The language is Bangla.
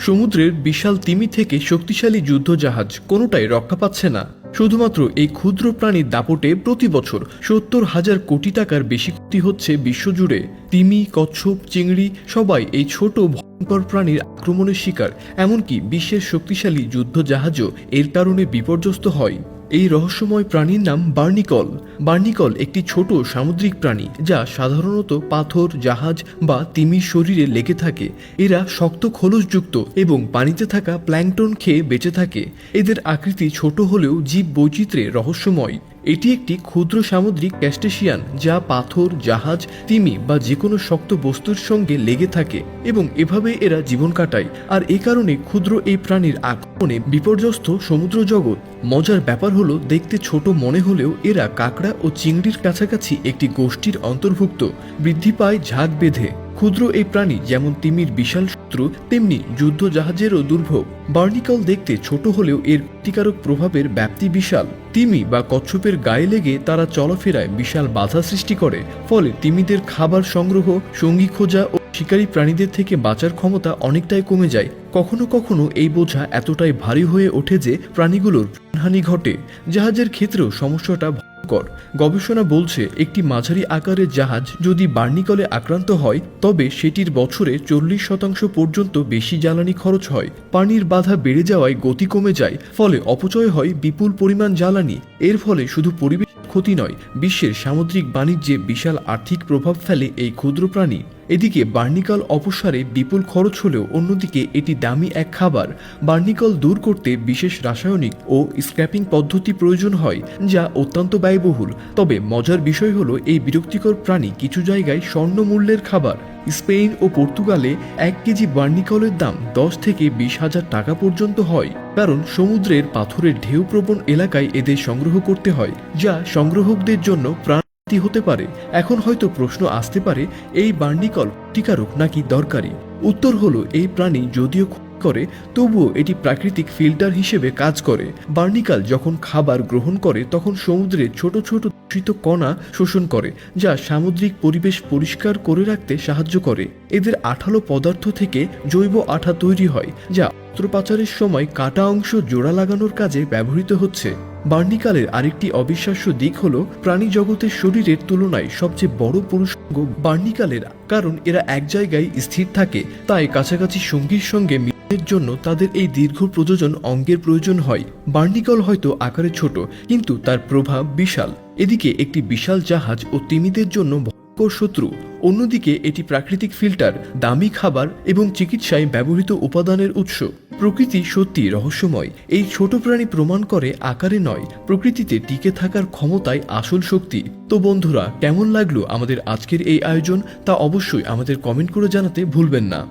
সমুদ্রের বিশাল তিমি থেকে শক্তিশালী যুদ্ধজাহাজ কোনোটাই রক্ষা পাচ্ছে না। শুধুমাত্র এই ক্ষুদ্র প্রাণীর দাপটে প্রতি বছর ৭০,০০০ কোটি টাকার বেশি ক্ষতি হচ্ছে বিশ্বজুড়ে। তিমি, কচ্ছপ, চিংড়ি সবাই এই ছোট ভয়ঙ্কর প্রাণীর আক্রমণের শিকার। এমনকি বিশ্বের শক্তিশালী যুদ্ধজাহাজও এর কারণে বিপর্যস্ত হয়। এই রহস্যময় প্রাণীর নাম বার্নিকল। বার্নিকল একটি ছোট সামুদ্রিক প্রাণী যা সাধারণত পাথর, জাহাজ বা তিমির শরীরে লেগে থাকে। এরা শক্ত খোলসযুক্ত এবং পানিতে থাকা প্ল্যাঙ্কটন খেয়ে বেঁচে থাকে। এদের আকৃতি ছোট হলেও জীব বৈচিত্র্যে রহস্যময়। এটি একটি ক্ষুদ্র সামুদ্রিক ক্যাস্টেসিয়ান যা পাথর, জাহাজ, তিমি বা যে কোনো শক্ত বস্তুর সঙ্গে লেগে থাকে এবং এভাবে এরা জীবন কাটায়। আর এ কারণে ক্ষুদ্র এই প্রাণীর আক্রমণে বিপর্যস্ত সমুদ্র জগৎ। মজার ব্যাপার হলো, দেখতে ছোট মনে হলেও এরা কাঁকড়া ও চিংড়ির কাছাকাছি একটি গোষ্ঠীর অন্তর্ভুক্ত। বৃদ্ধি পায় ঝাঁক বেঁধে। ক্ষুদ্র এই প্রাণী যেমন তিমির বিশাল শত্রু, তেমনি যুদ্ধজাহাজেরও দুর্ভোগ। বার্নিকল দেখতে ছোট হলেও এর ক্ষতিকারক প্রভাবের ব্যাপ্তি বিশাল। তিমি বা কচ্ছপের গায়ে লেগে তারা চলাফেরায় বিশাল বাধা সৃষ্টি করে। ফলে তিমিদের খাবার সংগ্রহ, সঙ্গী খোঁজা ও শিকারী প্রাণীদের থেকে বাঁচার ক্ষমতা অনেকটাই কমে যায়। কখনো কখনো এই বোঝা এতটাই ভারী হয়ে ওঠে যে প্রাণীগুলোর প্রাণহানি ঘটে। জাহাজের ক্ষেত্রেও সমস্যাটা ভয়ঙ্কর। গবেষণা বলছে, একটি মাঝারি আকারের জাহাজ যদি বার্নিকলে আক্রান্ত হয় তবে সেটির বছরে ৪০% পর্যন্ত বেশি জ্বালানি খরচ হয়। পানির বাধা বেড়ে যাওয়ায় গতি কমে যায়, ফলে অপচয় হয় বিপুল পরিমাণ জ্বালানি। এর ফলে শুধু পরিবেশ ক্ষতি নয়, বিশ্বের সামুদ্রিক বাণিজ্যে বিশাল আর্থিক প্রভাব ফেলে এই ক্ষুদ্র প্রাণী। এদিকে বার্নিকল অপসারে বিপুল খরচ হলেও অন্যদিকে এটি দামি এক খাবার। বার্নিকল দূর করতে বিশেষ রাসায়নিক ও স্ক্র্যাপিং পদ্ধতি প্রয়োজন হয়, যা অত্যন্ত ব্যয়বহুল। তবে মজার বিষয় হলো, এই বিরক্তিকর প্রাণী কিছু জায়গায় স্বর্ণ মূল্যের খাবার। স্পেন ও পর্তুগালে ১ কেজি বার্নিকলের দাম ১০ থেকে ২০,০০০ টাকা পর্যন্ত হয়, কারণ সমুদ্রের পাথরের ঢেউপ্রবণ এলাকায় এদের সংগ্রহ করতে হয়, যা সংগ্রাহকদের জন্য প্রাণঘাতী হতে পারে। এখন হয়তো প্রশ্ন আসতে পারে, এই বার্নিকল ক্ষতিকারক নাকি দরকারি? উত্তর হলো, এই প্রাণী যদিও করে তবুও এটি প্রাকৃতিক ফিল্টার হিসেবে কাজ করে। বার্নিকাল যখন খাবার গ্রহণ করে তখন সমুদ্রের ছোট ছোট দূষিত কণা শোষণ করে, যা সামুদ্রিক পরিবেশ পরিষ্কার করে রাখতে সাহায্য করে। এদের আঠালো পদার্থ থেকে জৈব আঠা তৈরি হয়, যা অস্ত্রোপচারের সময় কাটা অংশ জোড়া লাগানোর কাজে ব্যবহৃত হচ্ছে। বার্নিকালের আরেকটি অবিশ্বাস্য দিক হলো, প্রাণী জগতের শরীরের তুলনায় সবচেয়ে বড় পুরুষাঙ্গ বার্নিকালের, কারণ এরা এক জায়গায় স্থির থাকে। তাই কাছাকাছি সঙ্গীর সঙ্গে মিলনের জন্য তাদের এই দীর্ঘ প্রযোজন অঙ্গের প্রয়োজন হয়। বার্নিকল হয়তো আকারে ছোট, কিন্তু তার প্রভাব বিশাল। এদিকে একটি বিশাল জাহাজ ও তিমিদের জন্য ভয়ঙ্কর শত্রু, অন্যদিকে এটি প্রাকৃতিক ফিল্টার, দামি খাবার এবং চিকিৎসায় ব্যবহৃত উপাদানের উৎস। প্রকৃতি সত্যি রহস্যময়। এই ছোট প্রাণী প্রমাণ করে আকারে নয়, প্রকৃতিতে টিকে থাকার ক্ষমতায় আসল শক্তি। তো বন্ধুরা, কেমন লাগলো আমাদের আজকের এই আয়োজন তা অবশ্যই আমাদের কমেন্ট করে জানাতে ভুলবেন না।